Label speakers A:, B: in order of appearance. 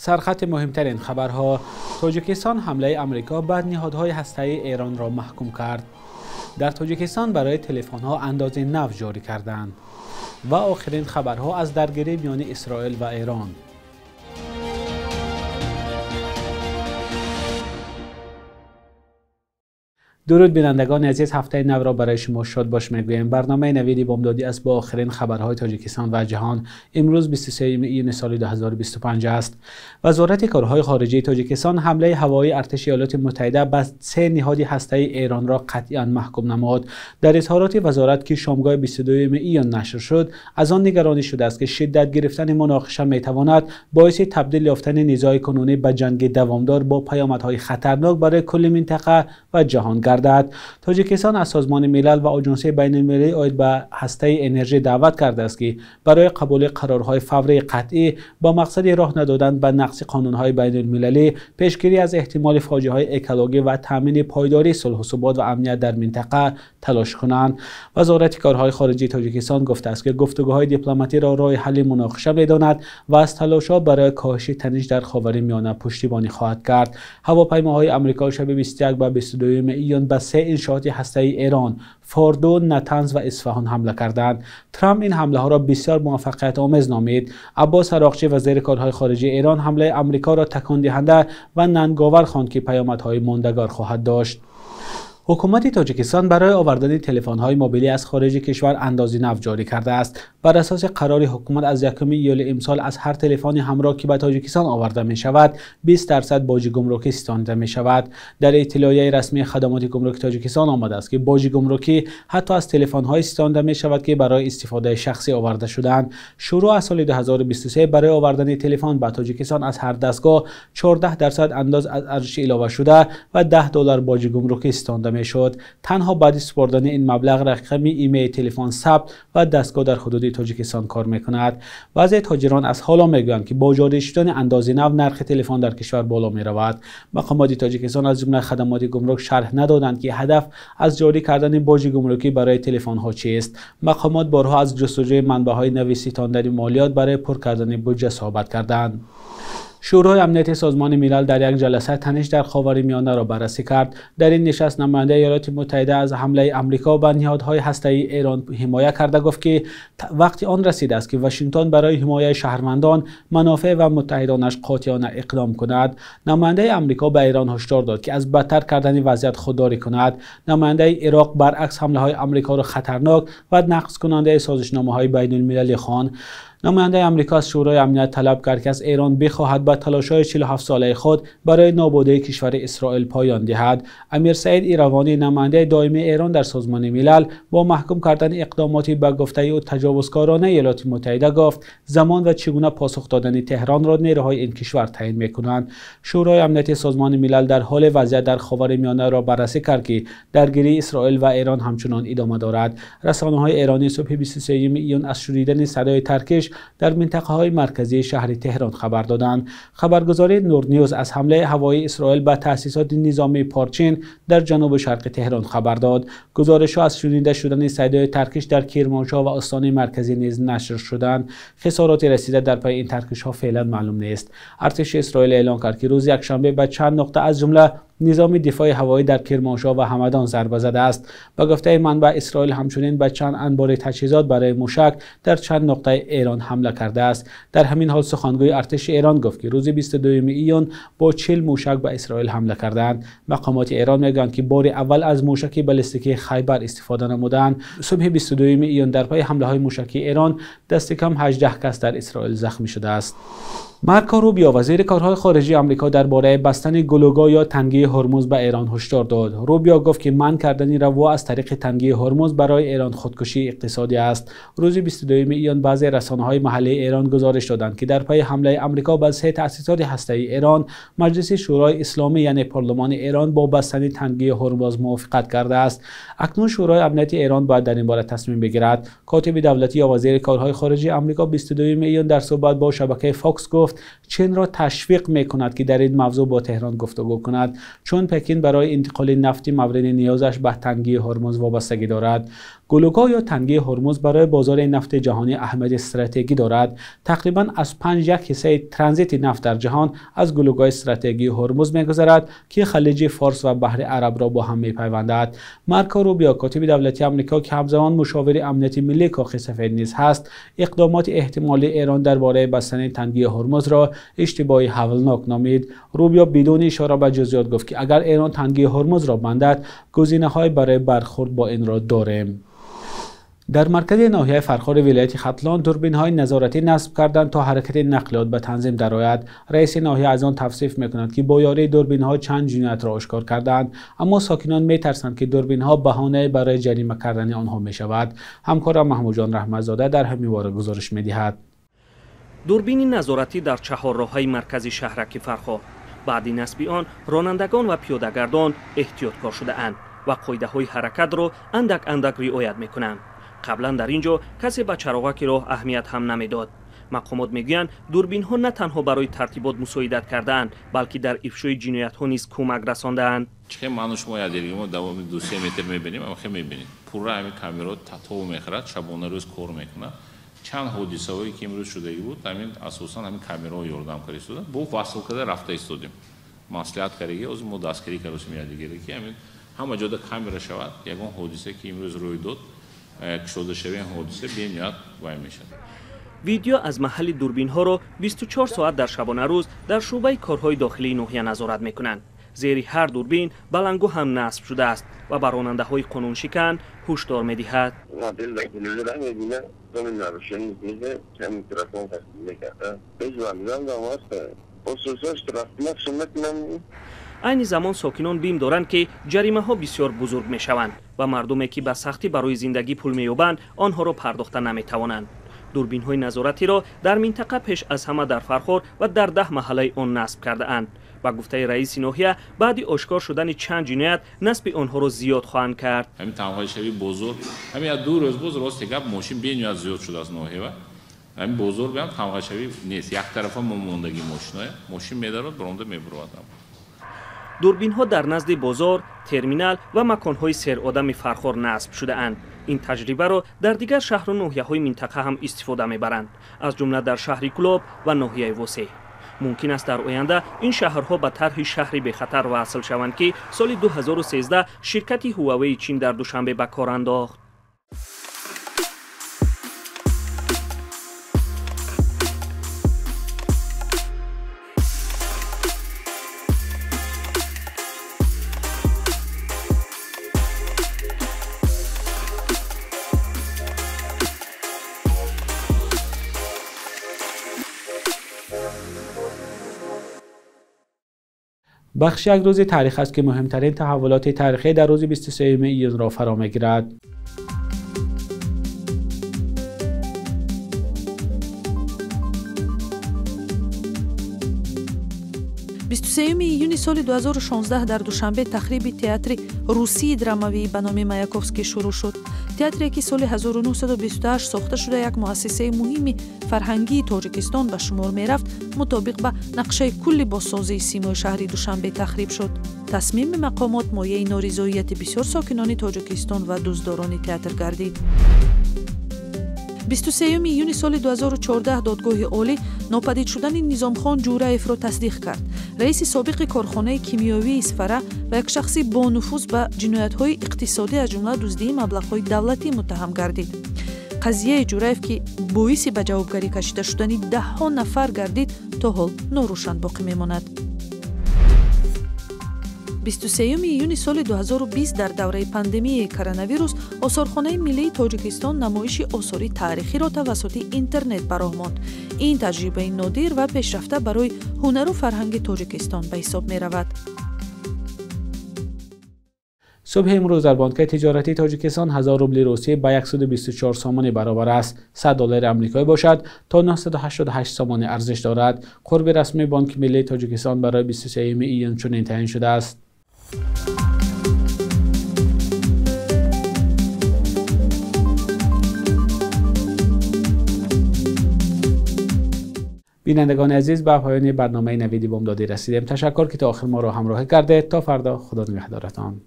A: سرخط مهمترین خبرها: تاجیکستان حمله آمریکا به نهادهای هسته‌ای ایران را محکوم کرد. در تاجیکستان برای تلفن‌ها اندازه نو جاری کردند. و آخرین خبرها از درگیری میان اسرائیل و ایران. درود بینندگان عزیز، هفته نو را برای شما شاد باش میگویم. برنامه نوید بامدادی است با آخرین خبرهای تاجیکستان و جهان. امروز 23 ایون سال 2025 است. وزارت کارهای خارجه تاجیکستان حمله هوایی ارتش ایالات متحده به 3 نهاد هسته‌ای ایران را قطعاً محکوم نمود. در اظهارات وزارت که شامگاه 22 ایون نشر شد، از آن نگرانی شده است که شدت گرفتن مناقشه میتواند باعث تبدیل یافتن نزاع کنونی به جنگ دوامدار با پیامدهای خطرناک برای کل منطقه و جهان گردد. تاجیکستان از سازمان ملل و آژانس بین المللی عاید به هسته انرژی دعوت کرده است که برای قبول قرارهای فوری قطعی با مقصد راه ندادن به نقض قانونهای بین المللی، پیشگیری از احتمال فاجعه‌های اکولوژی و تامین پایداری صلح و ثبات و امنیت در منطقه تلاش کنند. وزارت کارهای خارجه تاجیکستان گفته است که گفتگوهای دیپلماتی را راه حل مناقشه می‌داند و از تلاش‌ها برای کاهش تنش در خاورمیانه پشتیبانی خواهد کرد. هواپیماهای آمریکا شب 21 و 22 ایون به 3 انشاءات هسته‌ای ایران، فوردو، نتنز و اصفهان حمله کردند. ترامپ این حمله ها را بسیار موفقیت آمیز نامید. عباس عراقچی وزیر کارهای خارجه ایران حمله آمریکا را تکان دهنده و ننگاور خواند که پیامدهای ماندگار خواهد داشت. حکومت تاجیکستان برای آوردن تلفن‌های موبیلی از خارج کشور اندازه نو جاری کرده است. بر اساس قرار حکومت از 1 ایول امسال از هر تلفن همراه که به تاجیکستان آورده می شود 20% باج گمرکی ستانده می شود. در اطلاعیه رسمی خدمات گمرک تاجیکستان آمده است که باج گمرکی حتی از تلفن‌های ستانده می شود که برای استفاده شخصی آورده شدند. شروع از سال 2023 برای آوردن تلفن به تاجیکستان از هر دستگاه 14% انداز از ارزش علاوه شده و $10 باج گمرکی ستانده می شد. تنها بعد سپردن این مبلغ رقم ایمیل تلفن ثبت و دستگاه در حدود تاجیکستان کار میکند. بعضی تاجران از حالا میگویند که با جاری شدن اندازه نو نرخ تلفن در کشور بالا می رود. مقامات تاجیکستان از جمله خدمات گمرک شرح ندادند که هدف از جاری کردن باج گمرکی برای تلفن ها چیست. مقامات بارها از جستجوی منبع های نوی ستاندن مالیات برای پر کردن بودجه صحبت کردند. شورای امنیت سازمان ملل در یک جلسه تنش در خاورمیانه را بررسی کرد. در این نشست نماینده ایالات متحده از حمله آمریکا به نهادهای هسته‌ای ایران حمایت کرده گفت که وقتی آن رسیده است که واشنگتن برای حمایت شهروندان، منافع و متحدانش قاطعانه اقدام کند. نماینده آمریکا به ایران هشدار داد که از بدتر کردن وضعیت خودداری کند. نماینده عراق برعکس حمله‌های آمریکا را خطرناک و نقض کننده سازشنامه‌های بین المللی خواند. نماینده آمریکا از شورای امنیت طلب کرد که از ایران بخواهد به تلاش‌های 47 ساله خود برای نابودی کشور اسرائیل پایان دهد. امیر سعید ایروانی نماینده دائمی ایران در سازمان ملل با محکوم کردن اقداماتی به گفته او تجاوزکارانه ایالات متحده گفت زمان و چگونه پاسخ دادن تهران را نیروهای این کشور تعیین می‌کنند. شورای امنیت سازمان ملل در حال وضعیت در خاورمیانه را بررسی کرد که درگیری اسرائیل و ایران همچنان ادامه دارد. رسانه‌های ایرانی صبح 23 ایون از شنیدن صدای ترکش در منطقه‌های مرکزی شهر تهران خبر دادند. خبرگزاری نور نیوز از حمله هوایی اسرائیل به تأسیسات نظامی پارچین در جنوب شرق تهران خبر داد. گزارش‌ها از شنیده شدن صدای ترکش در کرمانشاه و استان مرکزی نیز نشر شدند. خسارات رسیده در پی این ترکش‌ها فعلا معلوم نیست. ارتش اسرائیل اعلام کرد که روز یکشنبه به چند نقطه از جمله نظام دفاع هوایی در کرمانشاه و همدان ضربه زده است. با گفته منبع اسرائیل همچنین به چند انبار تجهیزات برای موشک در چند نقطه ایران حمله کرده است. در همین حال سخنگوی ارتش ایران گفت که روز 22 ایون با 40 موشک به اسرائیل حمله کردند. مقامات ایران میگویند که بار اول از موشک بالستیکی خیبر استفاده نمودند. صبح 22 ایون در پی حمله های موشکی ایران دست کم 18 کس در اسرائیل زخمی شده است. مارکو روبیو وزیر کارهای خارجه آمریکا درباره بستن گلوگاه یا تنگه هرمز به ایران هشدار داد. روبیو گفت که منع کردن روا از طریق تنگه هرمز برای ایران خودکشی اقتصادی است. روز 22 ایون بعضی رسانه‌های محلی ایران گزارش دادند که در پی حمله آمریکا به 3 تأسیسات هسته‌ای ایران، مجلس شورای اسلامی یعنی پارلمان ایران با بستن تنگه هرمز موافقت کرده است. اکنون شورای امنیت ایران باید در این باره تصمیم بگیرد. کاتب دولتی یا وزیر کارهای خارجه آمریکا 22 ایون در صحبت با شبکه فاکس گفت چین را تشویق می‌کند که در این موضوع با تهران گفتگو کند، چون پکین برای انتقال نفت مورد نیازش به تنگه هرمز وابستگی دارد. گلوگاه یا تنگه هرمز برای بازار نفت جهانی اهمیت استراتژیکی دارد. تقریبا از 5/1 ترانزیت نفت در جهان از گلوگاه استراتژیکی هرمز می‌گذرد که خلیج فارس و بحر عرب را با هم می‌پیوندد. مارکو روبیو، کاتب دولتی آمریکا که همزمان مشاور امنیت ملی کاخ سفید نیز هست، اقدامات احتمالی ایران درباره بستن تنگه هرمز را اشتباهی هولناک نامید. روبیو بدون اشاره به جزئیات گفت که اگر ایران تنگه هرمز را بندد، گزینه‌های برای برخورد با این را داریم. در مرکز ناحیه فرخار ولایت ختلان دوربین‌های نظارتی نصب کردند تا حرکت نقلیات به تنظیم درآید. رئیس ناحیه از آن توصیف می‌کند که با یاری دوربین‌ها چند جنایت را آشکار کردند، اما ساکنان می‌ترسند که دوربین‌ها بهانه برای جریمه کردن آنها می‌شود. همکارم محمود جان رحمت‌زاده در همین باره گزارش می‌دهد.
B: دوربین نظارتی در چهارراه‌های مرکزی شهرک فرخار. بعد نصب آن رانندگان و پیاده‌گردان احتیاطکار شده‌اند و قاعده‌های حرکت را اندک رعایت می‌کنند. قبلا در اینجا کسی به چراغک راه اهمیت هم نمیداد. مقامات میگویند دوربین ها نه تنها برای ترتیبات مساعدت کردند، بلکه در افشای جنایت ها نیز کمک رساندند.
C: چه معنی شما یادگیری ما دوام 2-3 متر میبینیم، اما خیلی میبینید پورا همین کامرات تاتو میخرد، شبانه روز کار میکنه. چند حادثه هایی که امروز شده بود همین اساسا همین کامرا یاردام کاری شده. با وصل کرده رفته استودیم مصلحت کردگی از ما دستگیری کردیم یادگیری که همین همه جا کامرا شود. یگان حادثه که امروز روی داد شده شوی حادثه بی‌نیت وای میشد.
B: ویدیو از محل دوربین ها را 24 ساعت در شبانه روز در شعبه کارهای داخلی ناحیه نظارت میکنند. زیر هر دوربین بلنگو هم نصب شده است و بر راننده های قانون شکن هشدار میدهد. این زمان ساکنان بیم دارند که جریمه ها بسیار بزرگ می شوند و مردمی که به سختی برای زندگی پول می یابند آنها را پرداخته نمی توانند. دوربین های نظارتی را در منطقه پیش از همه در فرخار و در 10 محله آن نصب کرده اند. با گفته رئیس ناحیه بعد آشکار شدن چند جنایت نصب آنها را زیاد خواهند کرد.
C: همین تنهایی شوی بزرگ همین از دو روز بزرگ راست گپ ماشین بی‌نیاز زیاد شده از ناحیه و همین بزرگ هم تنهایی شوی نیست. یک طرفا موندگی ماشین میدارد برنده میبرد.
B: دوربین ها در نزد بازار، ترمینال و مکان های سیر آدم فرخار نصب شده اند. این تجربه را در دیگر شهر و ناحیه های منطقه هم استفاده میبرند، از جمله در شهر کلوب و ناحیه وسه. ممکن است در آینده این شهرها به طرح شهری به خطر وصل شوند که سال 2013 شرکت هواوی چین در دوشنبه به کار انداخت.
A: بخش یک روز تاریخ است که مهمترین تحولات تاریخی در روز 23 ایون را فرا می‌گیرد.
D: 23 ایونی سال 2016 در دوشنبه تخریب تئاتر روسی درامایی به نام مایاکوفسکی شروع شد. تئاتری که سال 1928 ساخته شده یک مؤسسه مهم فرهنگی تاجیکستان به شمار می رفت، مطابق به نقشه کلی بازسازی سیمای شهری دوشنبه تخریب شد. تصمیم مقامات مایه نارضایت بسیار ساکنان تاجیکستان و دوستداران تئاتر گردید. 23 ایونی سال 2014 دادگاه عالی ناپدید شدن نظامخان جورایف را تصدیق کرد. رئیس سابق کارخانه کیمیاوی اسفره و یک شخصی با نفوذ به جنایت‌های اقتصادی از جمله دزدی مبلغ‌های دولتی متهم گردید. قضیه جورایف که باعث به جوابگری کشیده شدن ده‌ها نفر گردید تا حال ناروشن باقی میماند. 23 ایونی سال 2020 در دوره پاندمی کرونا آثارخانه ملی تاجیکستان نمایش آثاری تاریخی را توسط اینترنت براه ماند. این تجربه نادر و پیشرفته برای هنر و فرهنگ تاجیکستان به حساب می رود.
A: صبح امروز در بانک تجارتی تاجیکستان 1000 روبل روسیه به 124 سامان برابر است. 100 دلار آمریکایی باشد تا 988 سامان ارزش دارد. قرب رسمی بانک ملی تاجیکستان برای 23 ایون چنین تعیین شده است. بینندگان عزیز، به پایان برنامه نویدی بامدادی رسیدیم. تشکر که تا آخر ما را همراه کرده. تا فردا، خدا نگهدارتان.